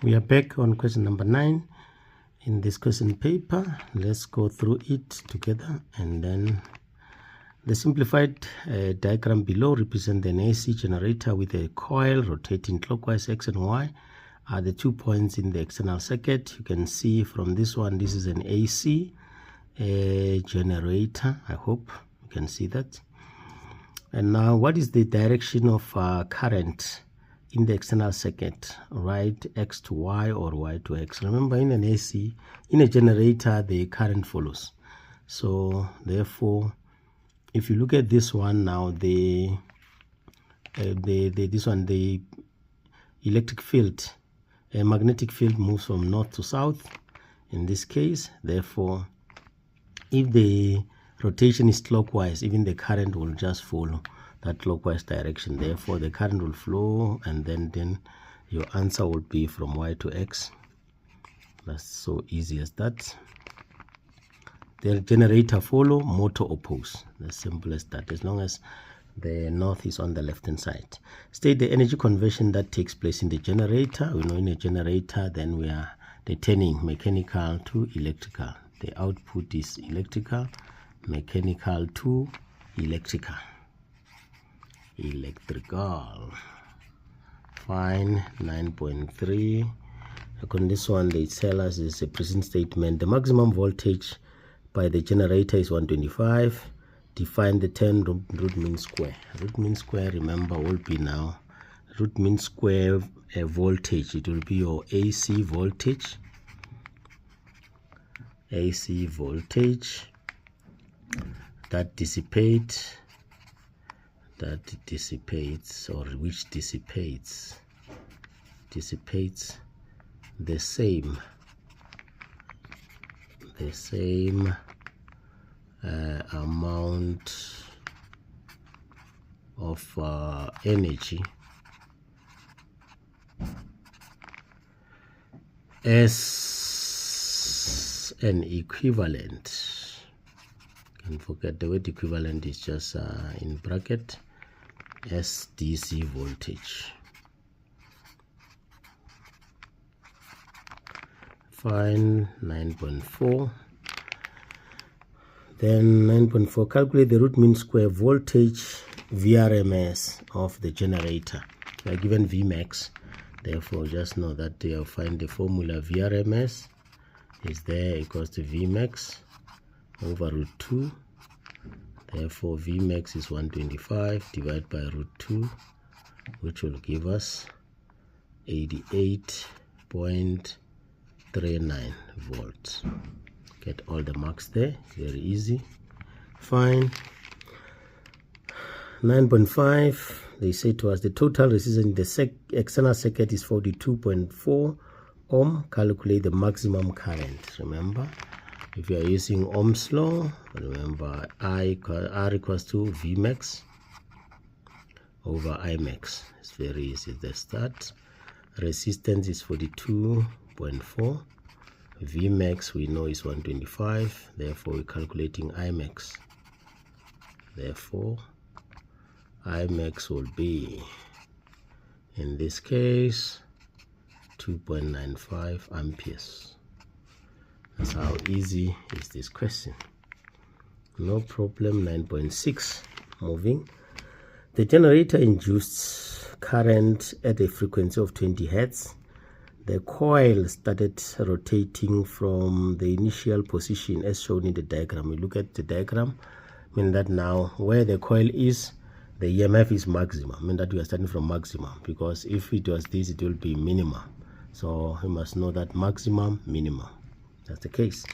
We are back on question number 9 in this question paper. Let's go through it together, and then the simplified diagram below represents an AC generator with a coil rotating clockwise X and Y are the 2 points in the external circuit. You can see from this one, this is an AC generator. I hope you can see that. And now, what is the direction of current in the external circuit? Right, X to Y or Y to X. Remember, in an AC, in a generator, the current follows. So therefore, if you look at this one now, the electric field, a magnetic field moves from north to south in this case. Therefore, if the rotation is clockwise, even the current will just follow that clockwise direction. Therefore, the current will flow, and then your answer will be from Y to X. That's so easy as that. The generator follow, motor oppose. As simple as that, as long as the north is on the left hand side. State the energy conversion that takes place in the generator. We know in a generator, then we are turning mechanical to electrical. The output is electrical, mechanical to electrical. Fine. 9.3. On this one, they tell us is a present statement. The maximum voltage by the generator is 125. Define the term root mean square. Root mean square, remember, will be now root mean square voltage. It will be your AC voltage. AC voltage that dissipates, or which dissipates the same amount of energy as an equivalent. Can forget the word equivalent is just in bracket as DC voltage. Fine. 9.4. Then 9.4, calculate the root mean square voltage VRMS of the generator. We are given Vmax, therefore just know that you'll find the formula VRMS is there equals to Vmax over root 2. Therefore Vmax is 125 divided by root 2, which will give us 88.39 volts. Get all the marks there, very easy. Fine. 9.5, they say to us the total resistance in the external circuit is 42.4 ohm. Calculate the maximum current. Remember, if you are using Ohm's law, remember R equals to Vmax over Imax. It's very easy. That's that. Resistance is 42.4. Vmax we know is 125, therefore we're calculating Imax. Therefore Imax will be, in this case, 2.95 amperes. That's how easy is this question. No problem. 9.6, moving. The generator induced current at a frequency of 20 Hertz. The coil started rotating from the initial position as shown in the diagram. We look at the diagram, mean that now where the coil is, the EMF is maximum. Mean that we are starting from maximum, because if it was this, it will be minimum. So you must know that maximum, minimum. That's the case.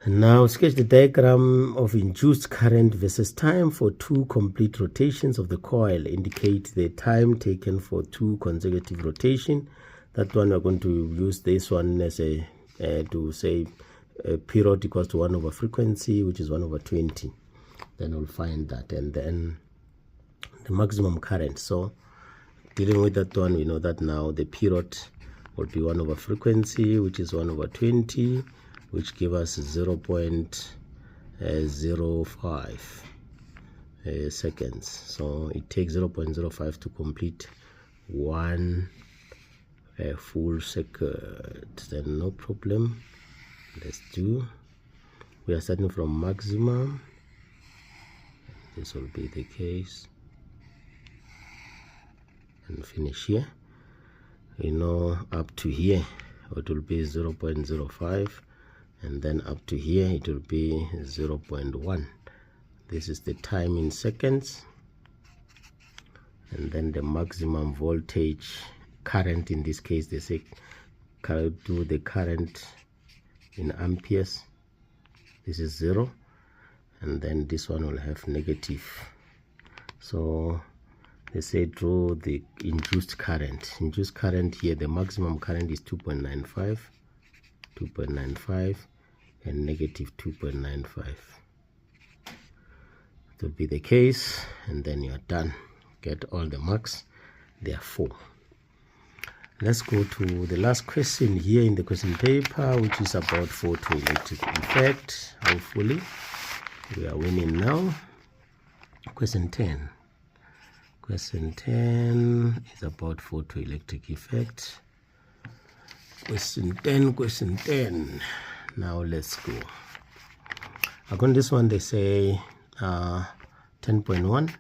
And now sketch the diagram of induced current versus time for 2 complete rotations of the coil. Indicate the time taken for 2 consecutive rotations. That one we're going to use this one as a to say period equals to 1 over frequency, which is 1 over 20. Then we'll find that, and then the maximum current. So dealing with that one, we know that now the period will be 1 over frequency, which is 1 over 20, which give us 0.05 seconds. So it takes 0.05 to complete 1 a full circuit, then no problem. Let's do, we are starting from maximum. This will be the case, and finish here. We know up to here it will be 0.05, and then up to here it will be 0.1. This is the time in seconds, and then the maximum voltage current. In this case they say do the current in amperes. This is 0, and then this one will have negative. So they say draw the induced current. Induced current here, the maximum current is 2.95, and negative 2.95. That will be the case, and then you are done. Get all the marks. There are 4. Let's go to the last question here in the question paper, which is about photoelectric effect. Hopefully we are winning now. Question 10. Question 10 is about photoelectric effect. Question 10. Now let's go. According to this one, they say 10.1.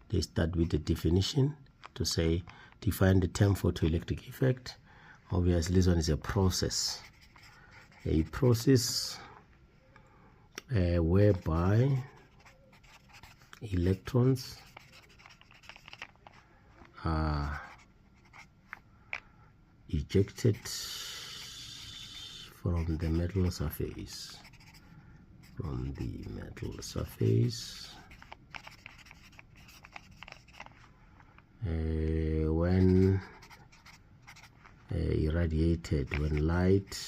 They start with the definition to say define the term photoelectric effect. Obviously, this one is a process. A process whereby electrons are ejected from the metal surface. When irradiated, when light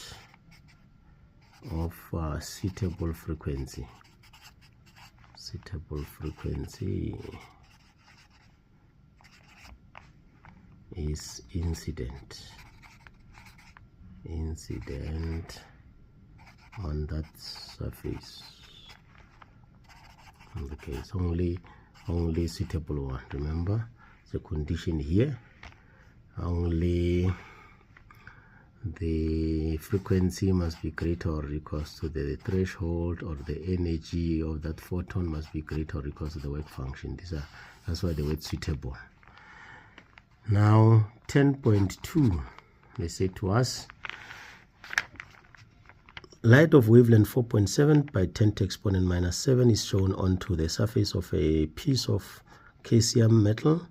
of suitable frequency is incident on that surface. In the case only suitable one. Remember the condition here, only the frequency must be greater or equals to the threshold, or the energy of that photon must be greater or equals to the work function. That's why the word suitable. Now 10.2, they say to us, light of wavelength 4.7 by 10 to exponent minus 7 is shown onto the surface of a piece of calcium metal.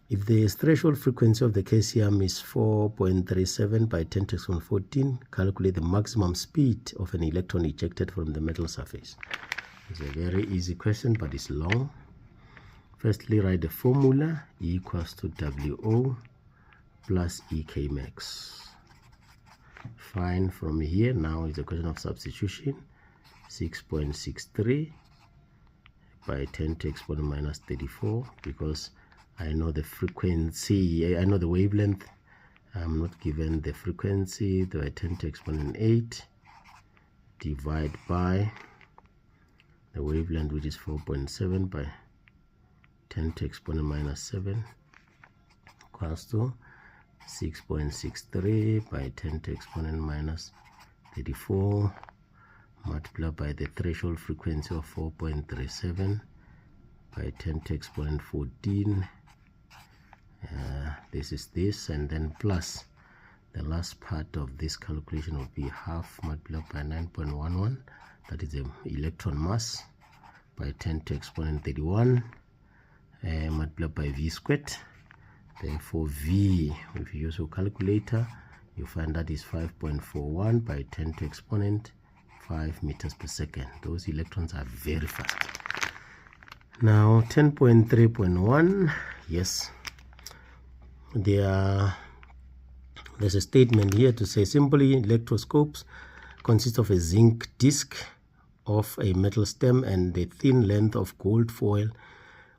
If the threshold frequency of the calcium is 4.37 by 10 to exponent 14, calculate the maximum speed of an electron ejected from the metal surface. It's a very easy question, but it's long. Firstly, write the formula. E equals to WO plus EK max. Fine. From here, now is a question of substitution. 6.63 by 10 to exponent minus 34, because I know the frequency, I know the wavelength. I'm not given the frequency. By 10 to exponent 8 divide by the wavelength, which is 4.7 by 10 to exponent minus 7 equals to 6.63 by 10 to exponent minus 34 multiplied by the threshold frequency of 4.37 by 10 to exponent 14. This is this, and then plus the last part of this calculation will be half multiplied by 9.11, that is the electron mass, by 10 to exponent 31 multiplied by v squared. Therefore v, if you use your calculator, you find that is 5.41 by 10 to exponent 5 meters per second. Those electrons are very fast. Now 10.3.1, yes, there's a statement here to say simply electroscopes consist of a zinc disc of a metal stem and a thin length of gold foil.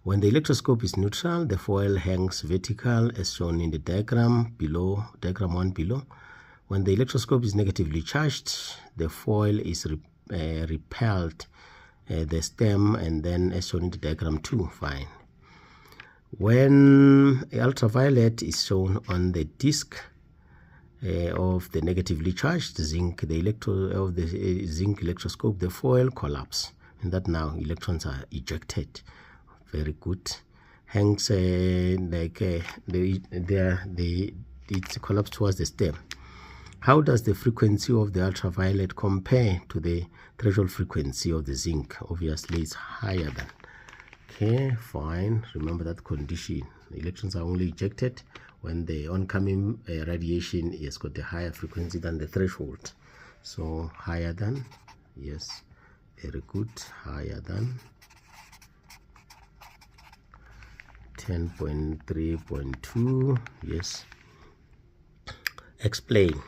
When the electroscope is neutral, the foil hangs vertical as shown in the diagram below, diagram 1 below. When the electroscope is negatively charged, the foil is repelled the stem, and then as shown in the diagram 2. Fine. When ultraviolet is shown on the disk of the negatively charged zinc, the zinc electroscope, the foil collapse, and that now electrons are ejected. Very good. Hence, it's collapsed towards the stem. How does the frequency of the ultraviolet compare to the threshold frequency of the zinc? Obviously, it's higher than. Okay, fine. Remember that condition. The electrons are only ejected when the oncoming radiation has got a higher frequency than the threshold. So higher than, yes, very good, higher than 10.3.2, yes. Explain,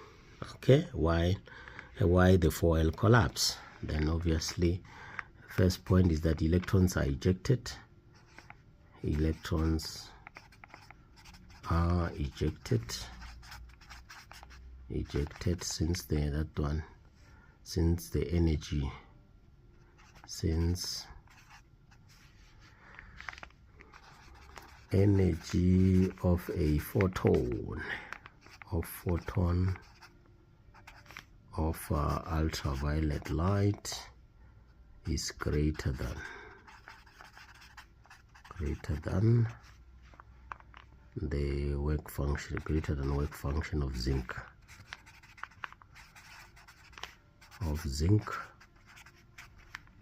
okay, why the foil collapse. Then obviously, first point is that electrons are ejected. Electrons are ejected since the energy, since energy of a photon of ultraviolet light is greater than the work function, work function of zinc.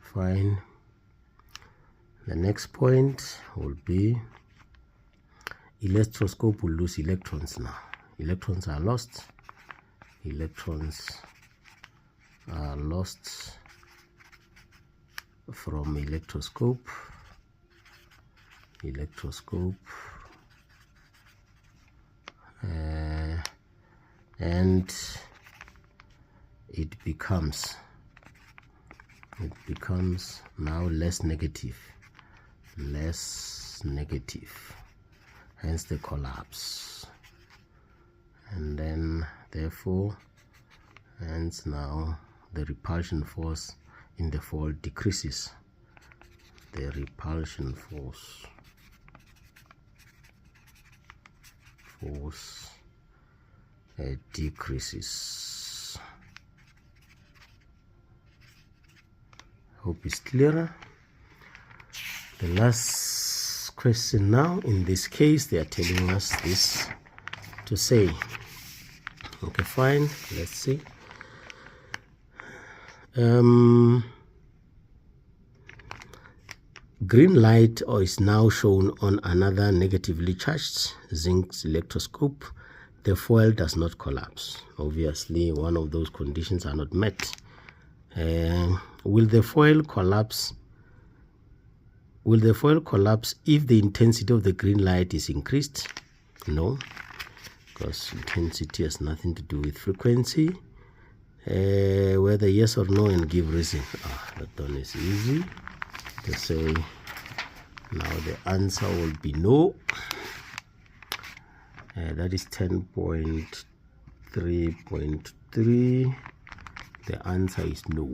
Fine. The next point will be electroscope will lose electrons now. Electrons are lost. Electrons are lost from electroscope. And it becomes now less negative, hence the collapse. And then therefore, hence now the repulsion force in the foil decreases. The repulsion force decreases. Hope it's clearer. The last question now, in this case, they are telling us this to say. Okay, fine. Let's see. Green light is now shown on another negatively charged zinc electroscope. The foil does not collapse. Obviously, one of those conditions are not met. Will the foil collapse if the intensity of the green light is increased? No, because intensity has nothing to do with frequency. Whether yes or no and give reason. That one is easy to say. Now the answer will be no. That is 10.3.3. The answer is no.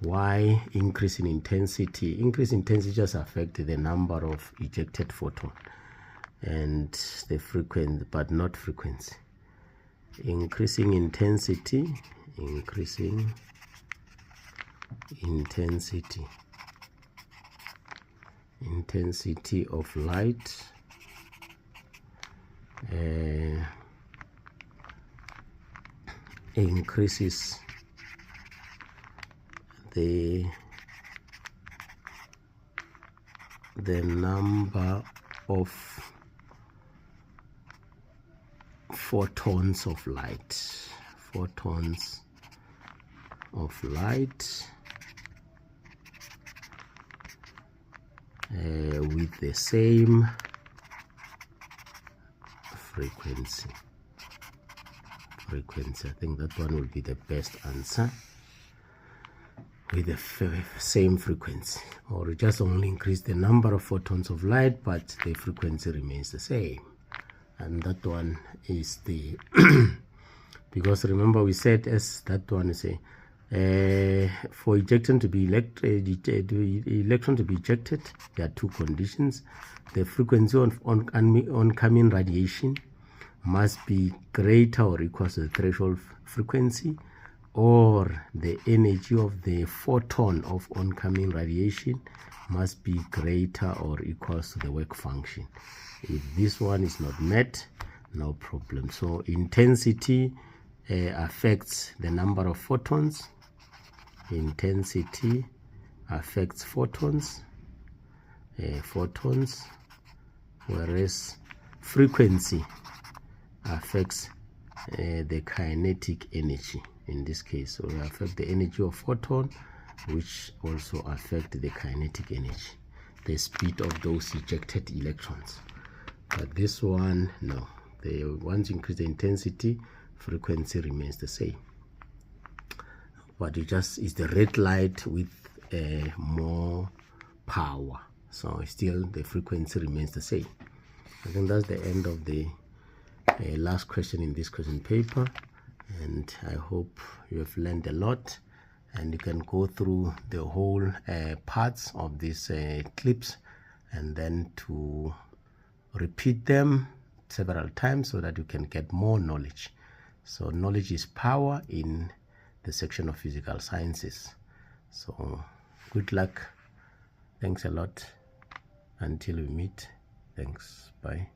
Why? Increase in intensity. Increase in intensity just affects the number of ejected photon and the frequency, but not frequency. Increasing intensity of light increases the number of photons of light. With the same frequency. I think that one will be the best answer. With the same frequency, or just only increase the number of photons of light, but the frequency remains the same. And that one is the because remember we said as that one is For ejection to be electron to be ejected, there are two conditions. The frequency of oncoming radiation must be greater or equal to the threshold frequency, or the energy of the photon of oncoming radiation must be greater or equal to the work function. If this one is not met, no problem. So intensity affects the number of photons. Intensity affects photons, whereas frequency affects the kinetic energy in this case. So we affect the energy of photon, which also affect the kinetic energy, the speed of those ejected electrons. But this one, no. Once you increase the intensity, frequency remains the same. But it just is the red light with more power. So still the frequency remains the same. I think that's the end of the last question in this question paper, and I hope you have learned a lot, and you can go through the whole parts of these clips and then to repeat them several times so that you can get more knowledge. So knowledge is power in the section of physical sciences. So good luck. Thanks a lot. Until we meet. Thanks. Bye.